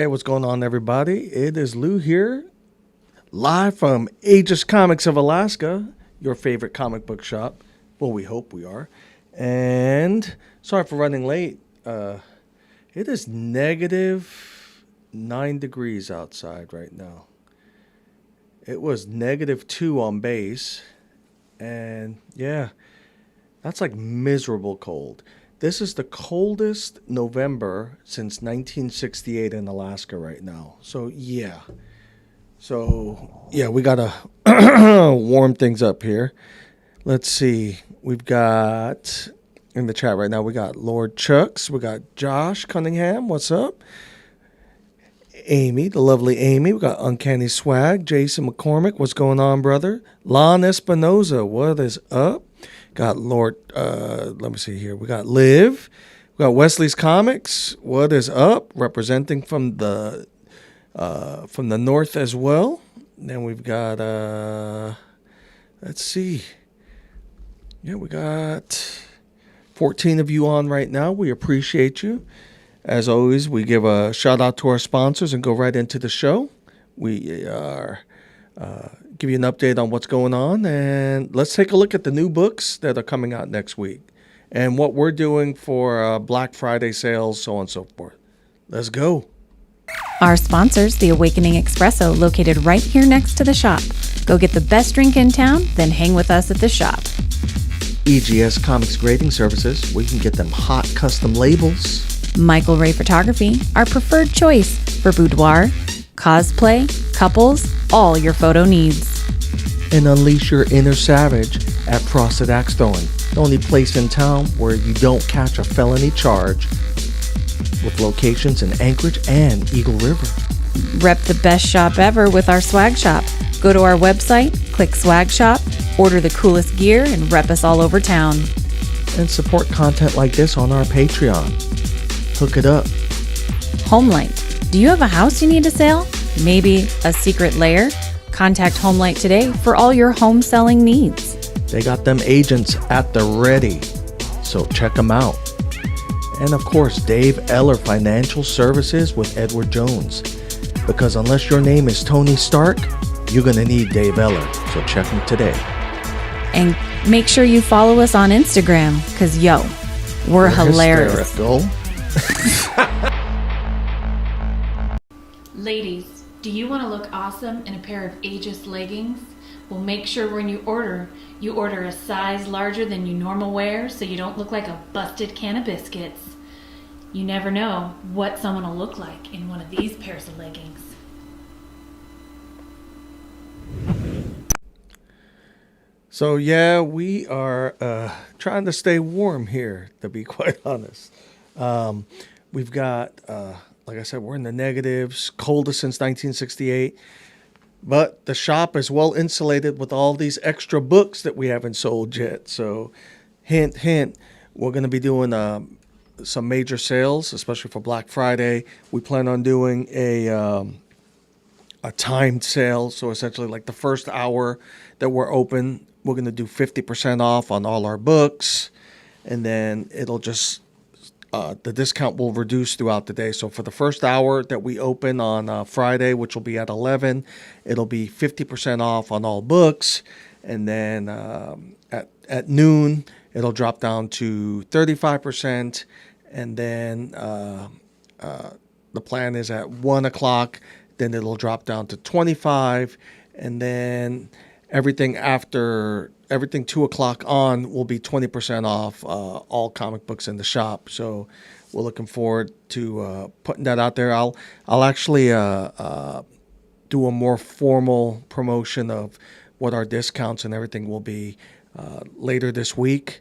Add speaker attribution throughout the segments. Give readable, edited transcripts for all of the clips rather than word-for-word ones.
Speaker 1: Hey, what's going on, everybody? It is Lou here, live from Aegis Comics of Alaska, your favorite comic book shop. Well, we hope we are. And sorry for running late. It is negative 9 degrees outside right now. It was -2 on base. And yeah, that's like miserable cold. This is the coldest November since 1968 in Alaska right now. So yeah. We got to warm things up here. Let's see. We've got in the chat right now, we got Lord Chucks. We got Josh Cunningham. What's up? Amy, the lovely Amy. We got Uncanny Swag. Jason McCormick. What's going on, brother? Lon Espinoza. What is up? Got Lord, let me see here. We got Liv. We got Wesley's Comics. What is up? Representing from the north as well. Then we've got, let's see. Yeah, we got 14 of you on right now. We appreciate you. As always, we give a shout out to our sponsors and go right into the show. We are give you an update on what's going on, and let's take a look at the new books that are coming out next week and what we're doing for Black Friday sales, so on and so forth. Let's go.
Speaker 2: Our sponsors, the Awakening Espresso, located right here next to the shop. Go get the best drink in town, then hang with us at the shop.
Speaker 1: EGS Comics Grading Services, we can get them hot custom labels.
Speaker 2: Michael Ray Photography, our preferred choice for boudoir, cosplay, couples, all your photo needs.
Speaker 1: And unleash your inner savage at Frosted Axe Throwing, the only place in town where you don't catch a felony charge, with locations in Anchorage and Eagle River.
Speaker 2: Rep the best shop ever with our swag shop. Go to our website, click swag shop, order the coolest gear, and rep us all over town.
Speaker 1: And support content like this on our Patreon. Hook it up.
Speaker 2: Homelight. Do you have a house you need to sell? Maybe a secret lair? Contact Homelight today for all your home selling needs.
Speaker 1: They got them agents at the ready, so check them out. And of course, Dave Eller Financial Services with Edward Jones. Because unless your name is Tony Stark, you're going to need Dave Eller, so check him today.
Speaker 2: And make sure you follow us on Instagram, because we're hilarious.
Speaker 1: Hysterical.
Speaker 3: Ladies, do you want to look awesome in a pair of Aegis leggings? Well, make sure when you order a size larger than you normal wear so you don't look like a busted can of biscuits. You never know what someone will look like in one of these pairs of leggings.
Speaker 1: So yeah, we are trying to stay warm here, to be quite honest. We've got, like I said, we're in the negatives, coldest since 1968. But the shop is well insulated with all these extra books that we haven't sold yet. So hint, hint, we're going to be doing some major sales, especially for Black Friday. We plan on doing a timed sale. So essentially like the first hour that we're open, we're going to do 50% off on all our books. And then it'll just, the discount will reduce throughout the day. So for the first hour that we open on Friday, which will be at 11, it'll be 50% off on all books. And then at noon, it'll drop down to 35%. And then the plan is at 1 o'clock, then it'll drop down to 25. And then everything 2 o'clock on will be 20% off all comic books in the shop. So we're looking forward to putting that out there. I'll actually do a more formal promotion of what our discounts and everything will be later this week.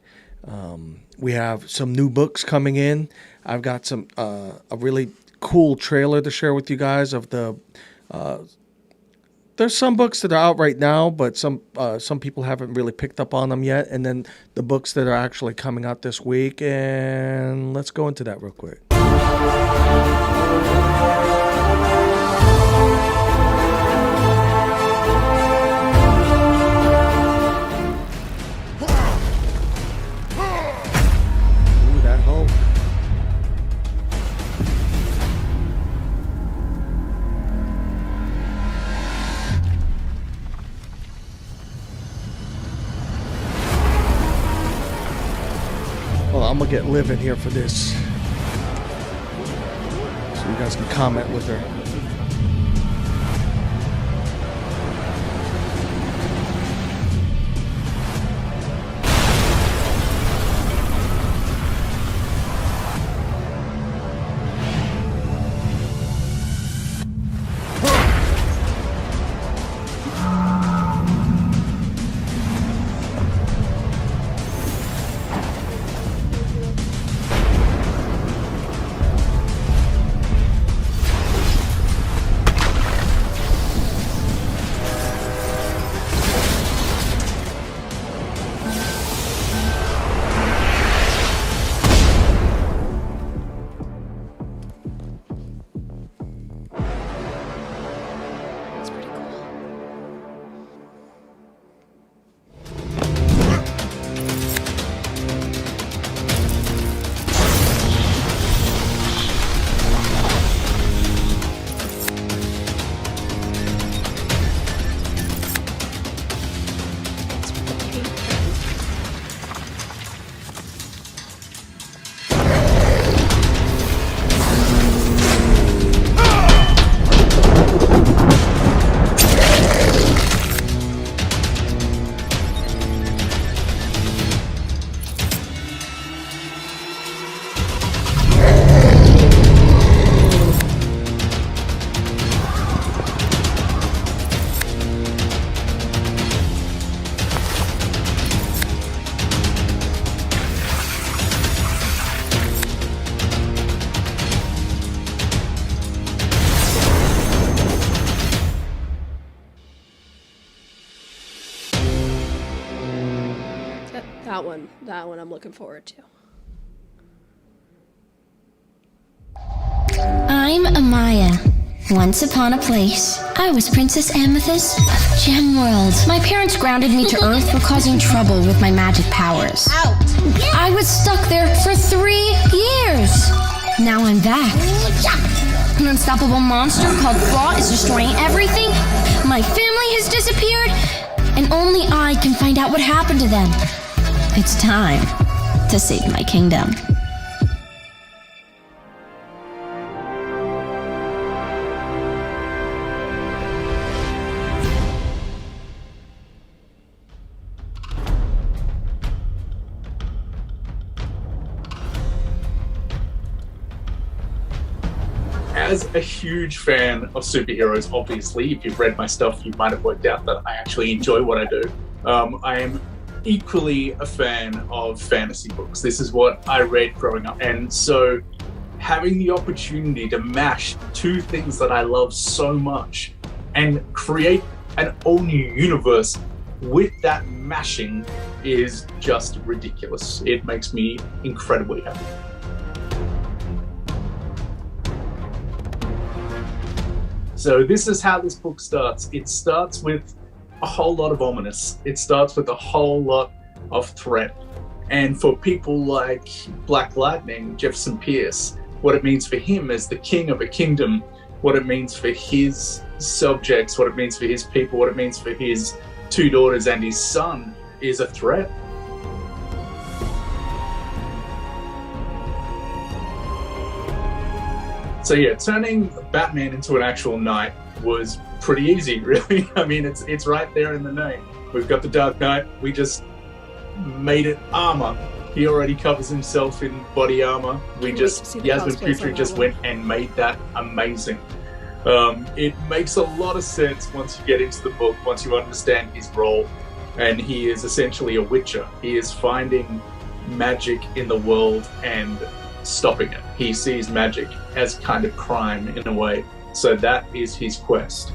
Speaker 1: We have some new books coming in. I've got a really cool trailer to share with you guys of the there's some books that are out right now, but some people haven't really picked up on them yet. And then the books that are actually coming out this week. And let's go into that real quick. Ooh, that Hulk. gonna get Liv in here for this, so you guys can comment with her.
Speaker 4: That one I'm looking forward to.
Speaker 5: I'm Amaya. Once upon a place, I was Princess Amethyst of Gem World. My parents grounded me to Earth for causing trouble with my magic powers. I was stuck there for 3 years. Now I'm back. An unstoppable monster called Claw is destroying everything. My family has disappeared, and only I can find out what happened to them. It's time to save my kingdom.
Speaker 6: As a huge fan of superheroes, obviously, if you've read my stuff, you might have worked out that I actually enjoy what I do. I am equally a fan of fantasy books. This is what I read growing up. And so having the opportunity to mash two things that I love so much and create an all-new universe with that mashing is just ridiculous. It makes me incredibly happy. So this is how this book starts. It starts with a whole lot of ominous. It starts with a whole lot of threat. And for people like Black Lightning, Jefferson Pierce, what it means for him as the king of a kingdom, what it means for his subjects, what it means for his people, what it means for his 2 daughters and his son is a threat. So yeah, turning Batman into an actual knight was pretty easy, really. I mean, it's right there in the name. We've got the Dark Knight, we just made it armor. He already covers himself in body armor. Yasmin Putri just went and made that amazing. It makes a lot of sense once you get into the book, once you understand his role. And he is essentially a witcher. He is finding magic in the world and stopping it. He sees magic as kind of crime in a way. So that is his quest.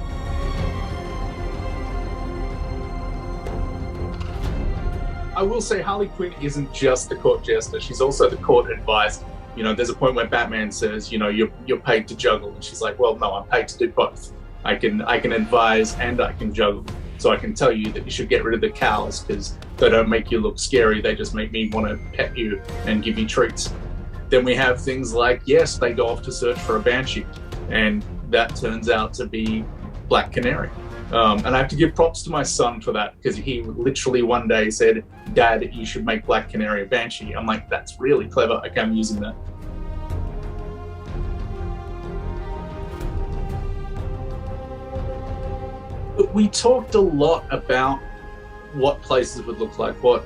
Speaker 6: I will say Harley Quinn isn't just the court jester, she's also the court advisor. You know, there's a point where Batman says, you know, you're paid to juggle, and she's like, well, no, I'm paid to do both. I can advise and I can juggle. So I can tell you that you should get rid of the cows because they don't make you look scary, they just make me want to pet you and give you treats. Then we have things like, yes, they go off to search for a banshee, and that turns out to be Black Canary. And I have to give props to my son for that, because he literally one day said, "Dad, you should make Black Canary a banshee." I'm like, that's really clever. Okay, I'm using that. But we talked a lot about what places would look like, what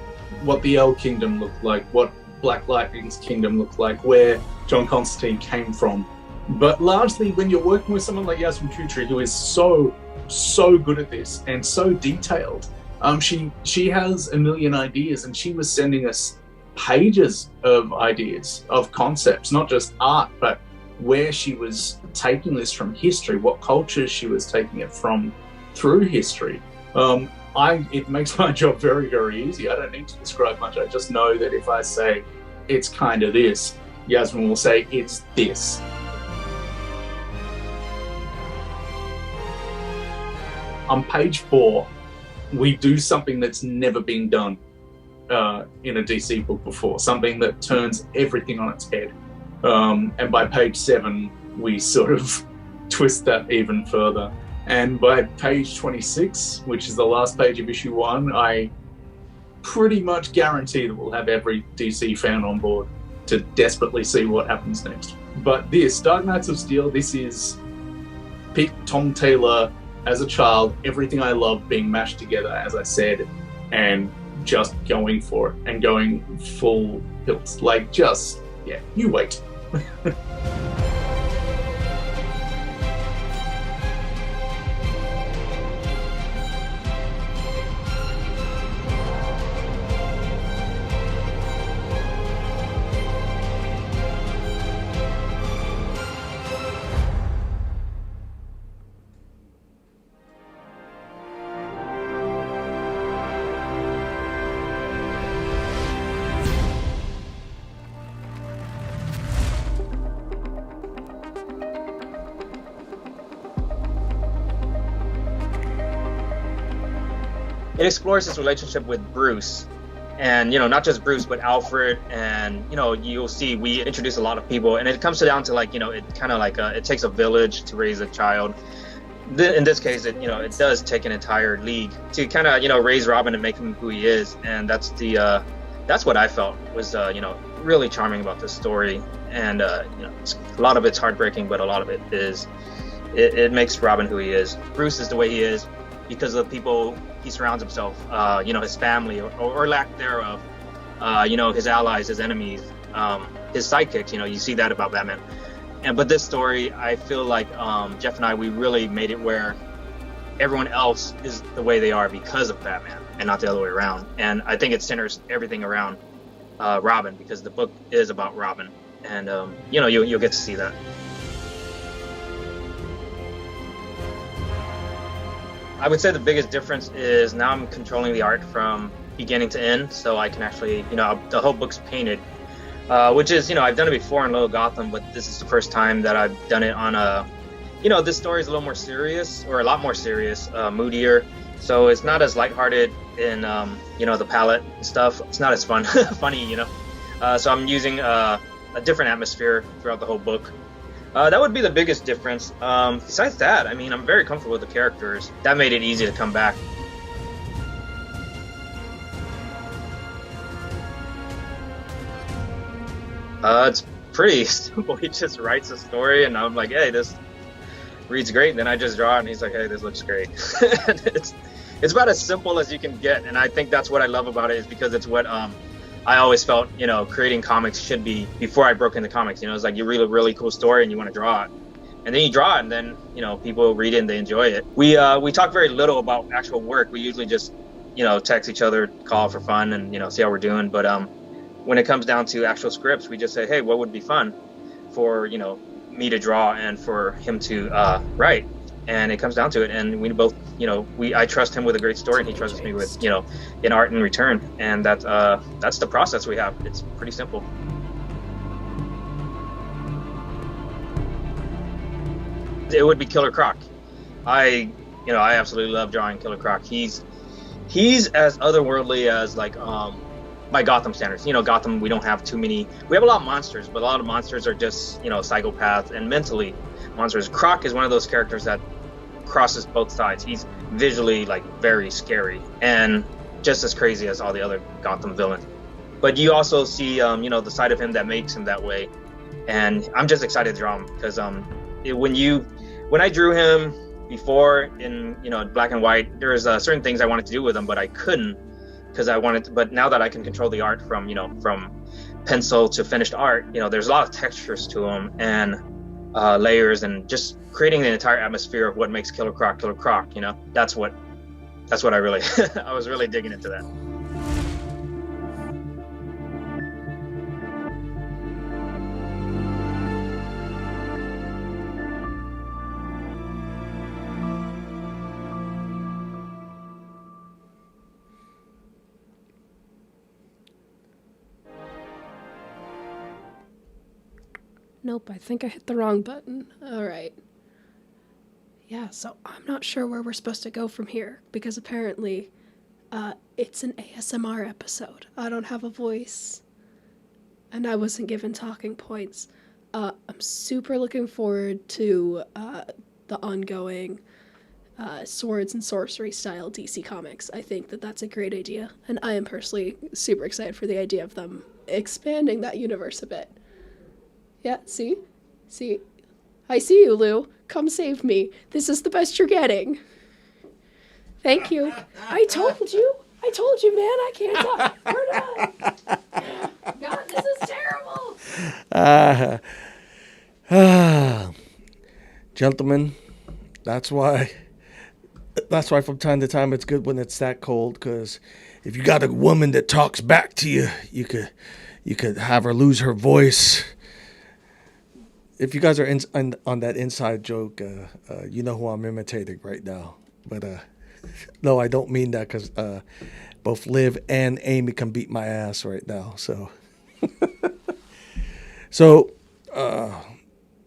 Speaker 6: the L Kingdom looked like, what Black Lightning's kingdom looked like, where John Constantine came from. But largely, when you're working with someone like Yasmin Chowdhury, who is so good at this and so detailed, she has a million ideas, and she was sending us pages of ideas, of concepts, not just art, but where she was taking this from history, what cultures she was taking it from through history. It makes my job very, very easy. I don't need to describe much. I just know that if I say it's kind of this, Yasmin will say it's this. On page 4, we do something that's never been done in a DC book before, something that turns everything on its head. And by page 7, we sort of twist that even further. And by page 26, which is the last page of issue 1, I pretty much guarantee that we'll have every DC fan on board to desperately see what happens next. But this, Dark Knights of Steel, this is pick Tom Taylor as a child, everything I love being mashed together, as I said, and just going for it and going full hilt. Like, just, yeah, you wait.
Speaker 7: It explores his relationship with Bruce, and not just Bruce, but Alfred, and you'll see we introduce a lot of people, and it comes down to it kind of like it takes a village to raise a child. In this case, it does take an entire league to kind of raise Robin and make him who he is, and that's what I felt was really charming about this story, and a lot of it's heartbreaking, but a lot of it is it makes Robin who he is. Bruce is the way he is because of the people he surrounds himself, his family or lack thereof, his allies, his enemies, his sidekicks. You see that about Batman. But this story, I feel like Jeff and I, we really made it where everyone else is the way they are because of Batman and not the other way around. And I think it centers everything around Robin, because the book is about Robin, and you'll get to see that. I would say the biggest difference is now I'm controlling the art from beginning to end, so I can actually, the whole book's painted, which is, I've done it before in Little Gotham, but this is the first time that I've done it on a, this story is a little more serious, or a lot more serious, moodier, so it's not as lighthearted in, the palette and stuff. It's not as funny, so I'm using a different atmosphere throughout the whole book. That would be the biggest difference. Besides that, I'm very comfortable with the characters. That made it easy to come back. It's pretty simple. He just writes a story, and I'm like, hey, this reads great. And then I just draw it, and he's like, hey, this looks great. It's about as simple as you can get, and I think that's what I love about it, is because it's what I always felt, creating comics should be before I broke into comics. It's like you read a really cool story and you want to draw it. And then you draw it, and then, people read it and they enjoy it. We talk very little about actual work. We usually just, text each other, call for fun, and, see how we're doing. But when it comes down to actual scripts, we just say, hey, what would be fun for, me to draw and for him to write? And it comes down to it, and we both, I trust him with a great story, and he trusts me with, an art in return, and that's the process we have. It's pretty simple. It would be Killer Croc. I absolutely love drawing Killer Croc. He's as otherworldly as by Gotham standards. Gotham, we don't have too many. We have a lot of monsters, but a lot of monsters are just psychopaths and mentally monsters. Croc is one of those characters that crosses both sides. He's visually like very scary and just as crazy as all the other Gotham villains. But you also see, the side of him that makes him that way. And I'm just excited to draw him because when I drew him before in black and white, there's certain things I wanted to do with him, but I couldn't because but now that I can control the art from pencil to finished art, there's a lot of textures to him and layers and just creating the entire atmosphere of what makes Killer Croc. That's what I really I was really digging into that.
Speaker 4: Nope, I think I hit the wrong button. All right. Yeah, so I'm not sure where we're supposed to go from here, because apparently it's an ASMR episode. I don't have a voice, and I wasn't given talking points. I'm super looking forward to the ongoing swords and sorcery style DC comics. I think that's a great idea, and I am personally super excited for the idea of them expanding that universe a bit. Yeah, see? I see you, Lou. Come save me. This is the best you're getting. Thank you. I told you, man, I can't talk. We're done. God, this is terrible.
Speaker 1: Gentlemen, that's why from time to time it's good when it's that cold, because if you got a woman that talks back to you, you could have her lose her voice. If you guys are on that inside joke, you know who I'm imitating right now. But no, I don't mean that, because both Liv and Amy can beat my ass right now. So,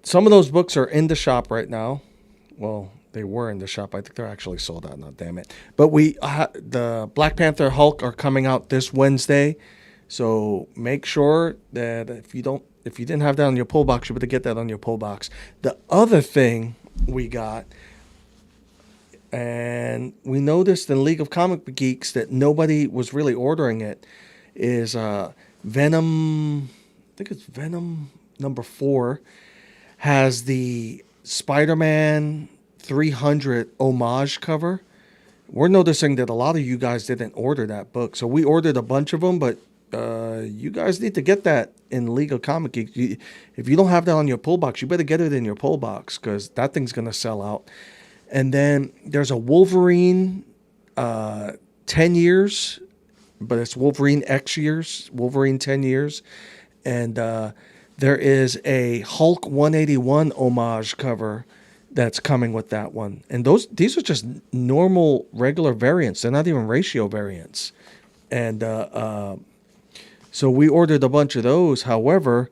Speaker 1: some of those books are in the shop right now. Well, they were in the shop. I think they're actually sold out now, damn it. But the Black Panther Hulk are coming out this Wednesday. So make sure that if you didn't have that on your pull box, you better get that on your pull box. The other thing we got, and we noticed in League of Comic Geeks that nobody was really ordering it, is Venom. I think it's Venom number 4 has the Spider-Man 300 homage cover. We're noticing that a lot of you guys didn't order that book, so we ordered a bunch of them, but you guys need to get that in League of Comic Geeks. If you don't have that on your pull box, you better get it in your pull box, because that thing's going to sell out. And then there's a Wolverine 10 years, but it's Wolverine X years, Wolverine 10 years. And there is a Hulk 181 homage cover that's coming with that one. And these are just normal, regular variants. They're not even ratio variants. And so we ordered a bunch of those. However,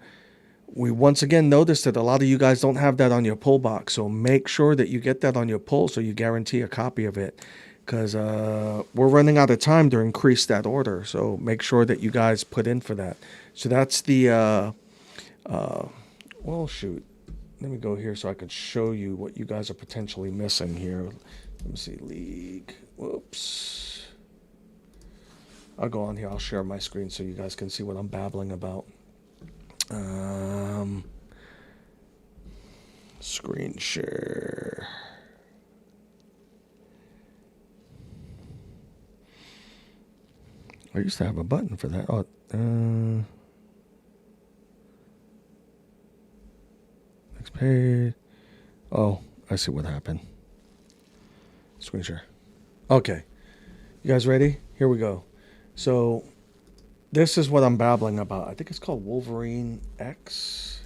Speaker 1: we once again noticed that a lot of you guys don't have that on your pull box. So make sure that you get that on your pull so you guarantee a copy of it. Because we're running out of time to increase that order. So make sure that you guys put in for that. So that's the... well, shoot. Let me go here so I can show you what you guys are potentially missing here. Let me see. League. Whoops. I'll go on here. I'll share my screen so you guys can see what I'm babbling about. Screen share. I used to have a button for that. Oh, next page. Oh, I see what happened. Screen share. Okay. You guys ready? Here we go. So, this is what I'm babbling about. I think it's called Wolverine X.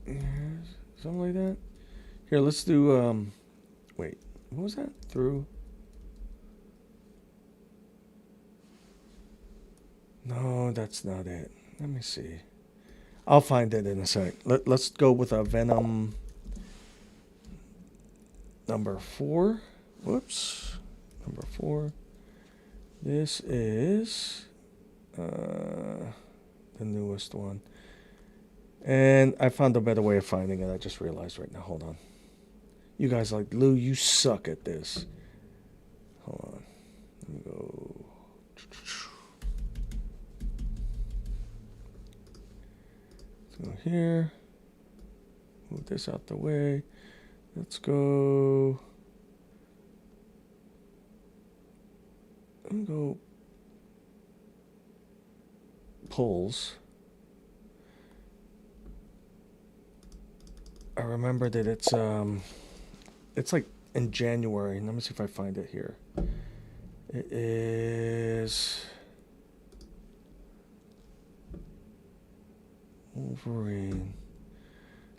Speaker 1: Yeah, something like that. Here, let's do, wait, what was that? Through? No, that's not it. Let me see. I'll find it in a sec. Let's go with a Venom number 4. Whoops. Number 4. This is the newest one. And I found a better way of finding it. I just realized right now. Hold on. You guys are like, Lou, you suck at this. Hold on. Let me go. Let's go here. Move this out the way. Let's go. Let me go. Polls. I remember that it's like in January. Let me see if I find it here. It is Wolverine.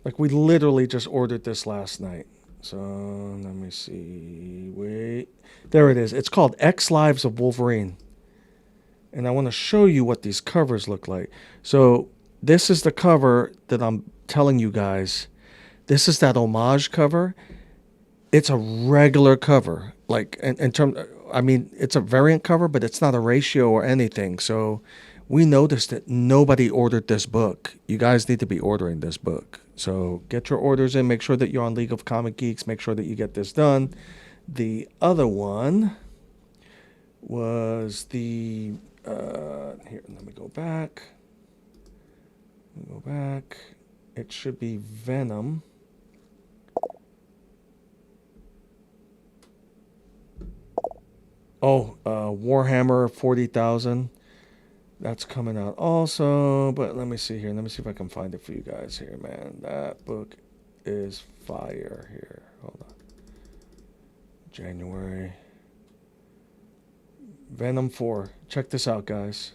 Speaker 1: Like we literally just ordered this last night. So let me see. Wait. There it is. It's called X Lives of Wolverine. And I want to show you what these covers look like. So this is the cover that I'm telling you guys. This is that homage cover. It's a regular cover. Like in terms, I mean, it's a variant cover, but it's not a ratio or anything. So we noticed that nobody ordered this book. You guys need to be ordering this book. So get your orders in. Make sure that you're on League of Comic Geeks. Make sure that you get this done. The other one was the here. Let me go back. It should be Venom. Oh, Warhammer 40,000. That's coming out also. But let me see here. Let me see if I can find it for you guys here, man. That book is fire here. Hold on. January. Venom 4. Check this out, guys.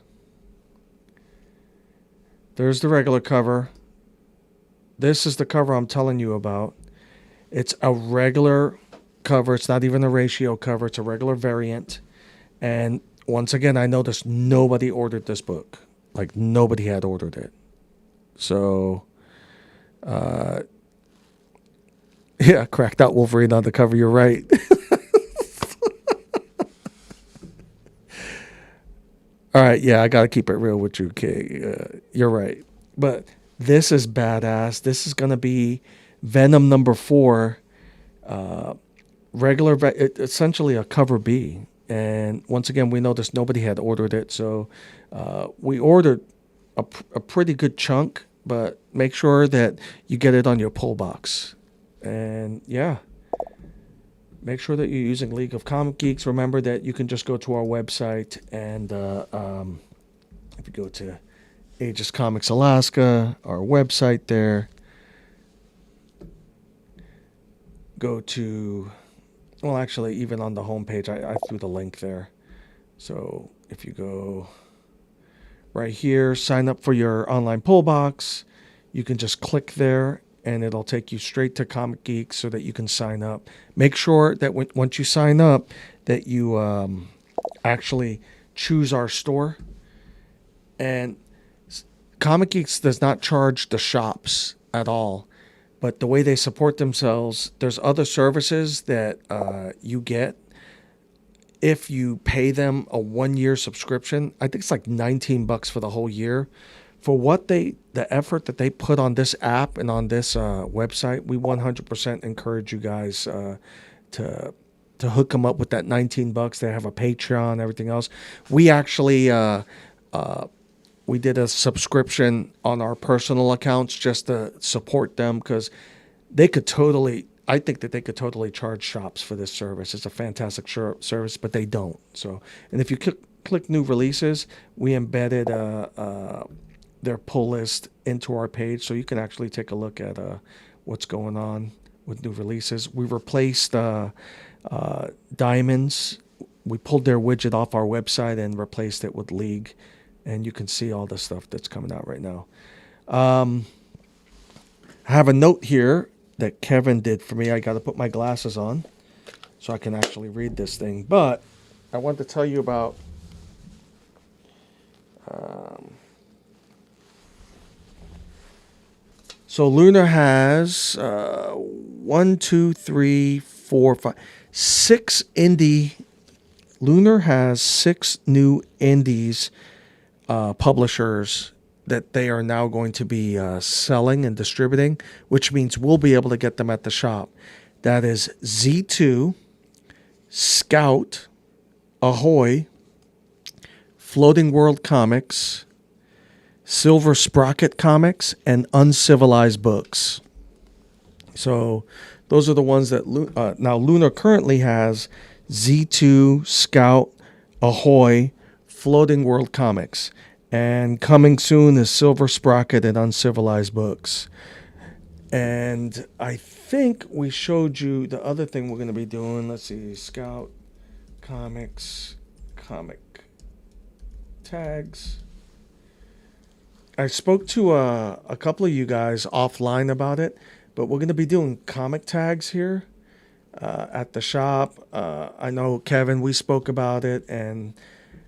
Speaker 1: There's the regular cover. This is the cover I'm telling you about. It's a regular cover. It's not even a ratio cover. It's a regular variant. And once again, I noticed nobody ordered this book. Like, nobody had ordered it. So, yeah, cracked out Wolverine on the cover. You're right. All right, yeah, I got to keep it real with you, okay? You're right. But this is badass. This is going to be Venom number 4. Essentially a cover B. And once again, we noticed nobody had ordered it. So we ordered a pretty good chunk, but make sure that you get it on your pull box. And yeah, make sure that you're using League of Comic Geeks. Remember that you can just go to our website and if you go to Aegis Comics Alaska, our website there, go to, well, actually, even on the homepage, I threw the link there. So if you go right here, sign up for your online pull box, you can just click there and it'll take you straight to Comic Geeks so that you can sign up. Make sure that once you sign up that you actually choose our store. And Comic Geeks does not charge the shops at all. But the way they support themselves, there's other services that you get if you pay them a 1-year subscription. I think it's like $19 for the whole year. For what the effort that they put on this app and on this website, we 100% encourage you guys to hook them up with that $19. They have a Patreon, everything else. We actually we did a subscription on our personal accounts just to support them because they could totally. I think that they could totally charge shops for this service. It's a fantastic service, but they don't. So, and if you click new releases, we embedded their pull list into our page, so you can actually take a look at what's going on with new releases. We replaced Diamonds. We pulled their widget off our website and replaced it with League, and you can see all the stuff that's coming out right now. I have a note here that Kevin did for me. I got to put my glasses on so I can actually read this thing, but I want to tell you about so Lunar has 1, 2, 3, 4, 5, 6 indie. Lunar has 6 new indies publishers that they are now going to be selling and distributing, which means we'll be able to get them at the shop. That is Z2, Scout, Ahoy, Floating World Comics, Silver Sprocket Comics, and Uncivilized Books. So those are the ones that now Lunar currently has Z2, Scout, Ahoy, Floating World Comics. And coming soon is Silver Sprocket and Uncivilized Books. And I think we showed you the other thing we're going to be doing. Let's see, Scout, Comics, Comic Tags. I spoke to a couple of you guys offline about it, but we're going to be doing comic tags here at the shop. I know, Kevin, we spoke about it. And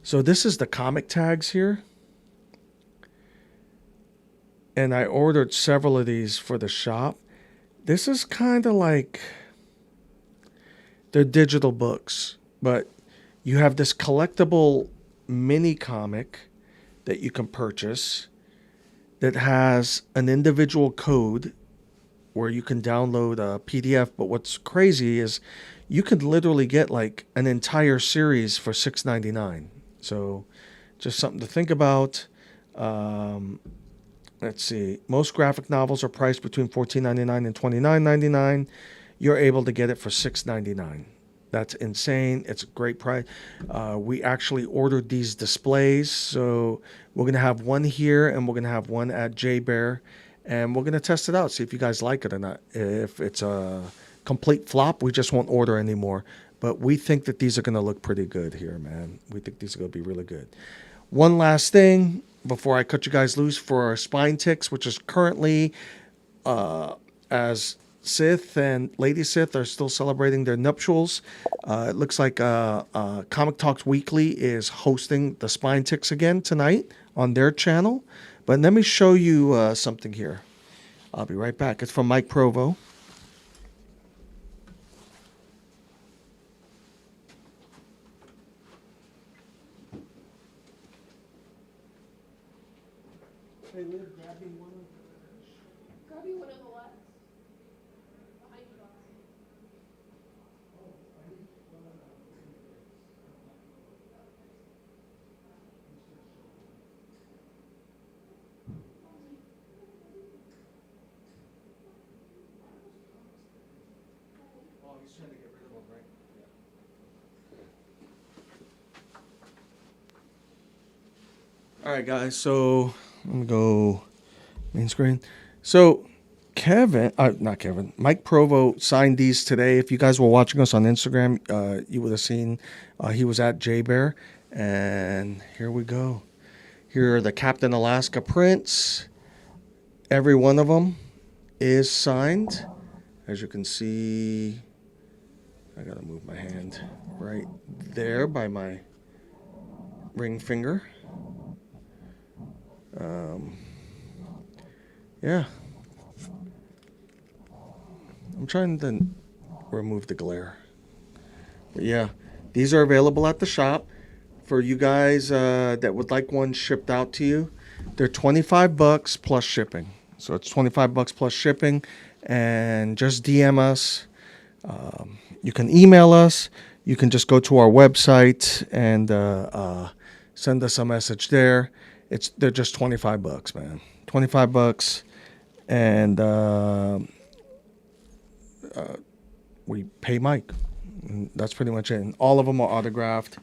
Speaker 1: so this is the comic tags here. And I ordered several of these for the shop. This is kind of like, they're digital books, but you have this collectible mini comic that you can purchase that has an individual code where you can download a PDF. But what's crazy is you could literally get like an entire series for $6.99. So just something to think about. Let's see. Most graphic novels are priced between $14.99 and $29.99. You're able to get it for $6.99. That's insane. It's a great price. We actually ordered these displays, so we're going to have one here and we're going to have one at JBear, and we're going to test it out, see if you guys like it or not. If it's a complete flop, we just won't order anymore. But we think that these are going to look pretty good here, man. We think these are going to be really good. One last thing before I cut you guys loose for our Spine Ticks, which is currently, as Sith and Lady Sith are still celebrating their nuptials. It looks like Comic Talks Weekly is hosting the Spine Ticks again tonight on their channel. But let me show you something here. I'll be right back. It's from Mike Provo. Hey, Liv, grab me one of the...
Speaker 4: Grab you one of the left. Behind you, boss.
Speaker 1: Oh, he's trying to get rid of them, right? Yeah. All right, guys. So I'm gonna go main screen. So Mike Provo signed these today. If you guys were watching us on Instagram, you would have seen he was at JBear. And here we go. Here are the Captain Alaska prints. Every one of them is signed. As you can see, I gotta move my hand right there by my ring finger. Yeah. I'm trying to remove the glare. But yeah, these are available at the shop. For you guys that would like one shipped out to you, they're $25 plus shipping. So it's $25 plus shipping, and just DM us. You can email us. You can just go to our website and send us a message there. They're just $25, man. $25, and we pay Mike. And that's pretty much it. And all of them are autographed.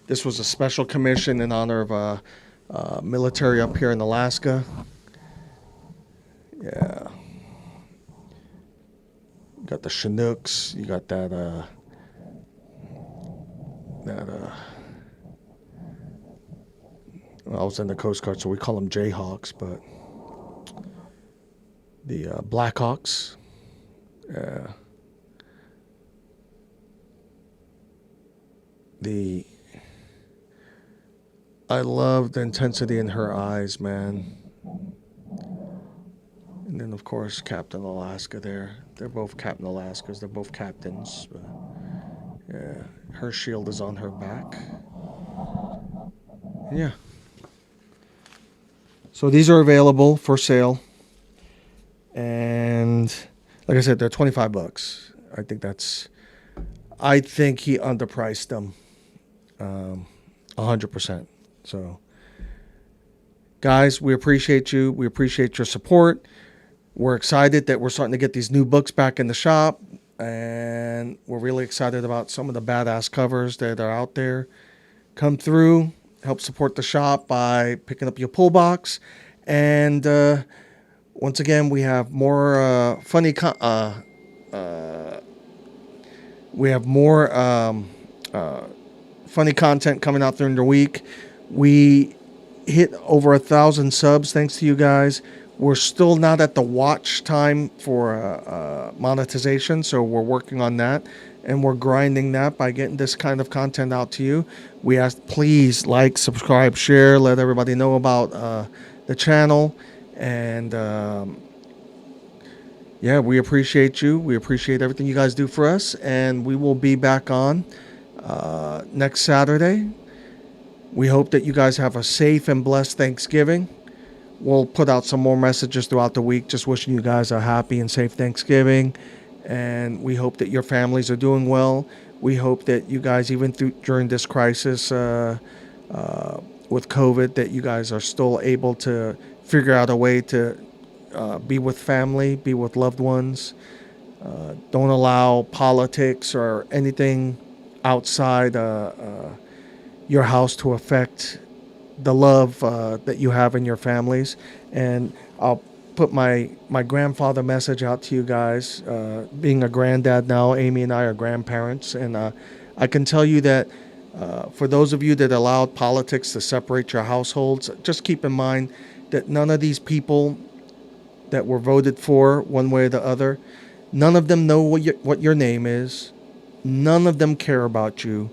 Speaker 1: This was a special commission in honor of military up here in Alaska. Yeah. You got the Chinooks. You got that I was in the Coast Guard, so we call them Jayhawks, but the Blackhawks. I love the intensity in her eyes, man. And then, of course, Captain Alaska there. They're both Captain Alaskas. They're both captains. But yeah, her shield is on her back. And yeah. So these are available for sale. And like I said, they're $25. I think he underpriced them 100%. So guys, we appreciate you. We appreciate your support. We're excited that we're starting to get these new books back in the shop. And we're really excited about some of the badass covers that are out there. Come through, help support the shop by picking up your pull box. And once again, we have more funny content coming out during the week. We hit over 1,000 subs thanks to you guys. We're still not at the watch time for monetization, so we're working on that, and we're grinding that by getting this kind of content out to you. We ask, please like, subscribe, share, let everybody know about the channel, and yeah, we appreciate you. We appreciate everything you guys do for us, and we will be back on next Saturday. We hope that you guys have a safe and blessed Thanksgiving. We'll put out some more messages throughout the week, just wishing you guys a happy and safe Thanksgiving. And we hope that your families are doing well. We hope that you guys, even during this crisis with COVID, that you guys are still able to figure out a way to be with family, be with loved ones. Don't allow politics or anything outside your house to affect the love that you have in your families. And I'll put my grandfather message out to you guys. Being a granddad now, Amy and I are grandparents, and I can tell you that for those of you that allowed politics to separate your households, just keep in mind that none of these people that were voted for one way or the other, none of them know what your name is. None of them care about you.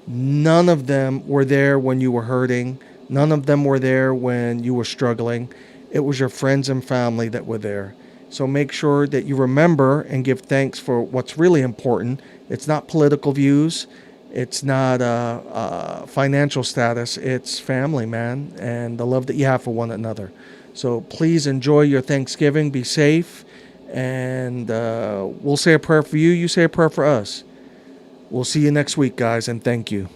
Speaker 1: None of them were there when you were hurting. None of them were there when you were struggling. It was your friends and family that were there. So make sure that you remember and give thanks for what's really important. It's not political views. It's not financial status. It's family, man, and the love that you have for one another. So please enjoy your Thanksgiving. Be safe. And we'll say a prayer for you. You say a prayer for us. We'll see you next week, guys, and thank you.